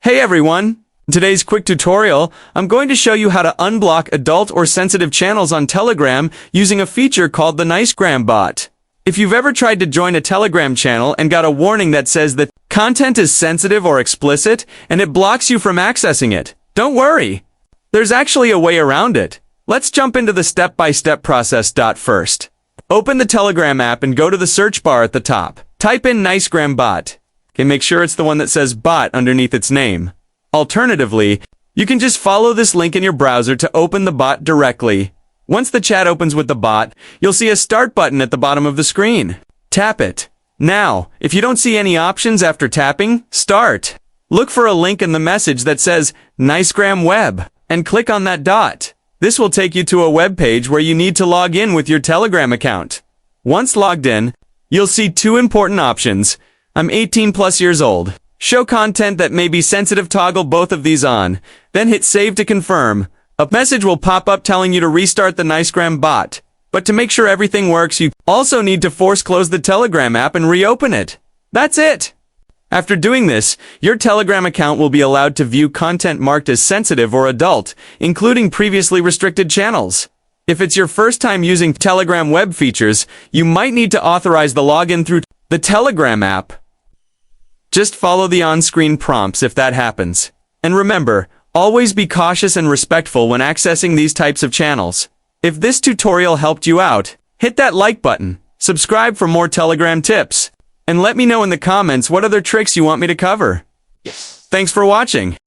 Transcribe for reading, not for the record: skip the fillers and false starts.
Hey everyone! In today's quick tutorial, I'm going to show you how to unblock adult or sensitive channels on Telegram using a feature called the Nicegram bot. If you've ever tried to join a Telegram channel and got a warning that says that content is sensitive or explicit and it blocks you from accessing it, don't worry! There's actually a way around it. Let's jump into the step-by-step process. First, open the Telegram app and go to the search bar at the top. Type in Nicegram bot. Okay, make sure it's the one that says bot underneath its name. Alternatively, you can just follow this link in your browser to open the bot directly. Once the chat opens with the bot, you'll see a start button at the bottom of the screen. Tap it. Now, if you don't see any options after tapping, start. Look for a link in the message that says Nicegram web and click on that dot. This will take you to a web page where you need to log in with your Telegram account. Once logged in, you'll see two important options. I'm 18 plus years old. Show content that may be sensitive, toggle both of these on. Then hit save to confirm. A message will pop up telling you to restart the Nicegram bot. But to make sure everything works, you also need to force close the Telegram app and reopen it. That's it! After doing this, your Telegram account will be allowed to view content marked as sensitive or adult, including previously restricted channels. If it's your first time using Telegram web features, you might need to authorize the login through the Telegram app. Just follow the on-screen prompts if that happens. And remember, always be cautious and respectful when accessing these types of channels. If this tutorial helped you out, hit that like button, subscribe for more Telegram tips, and let me know in the comments what other tricks you want me to cover. Thanks for watching.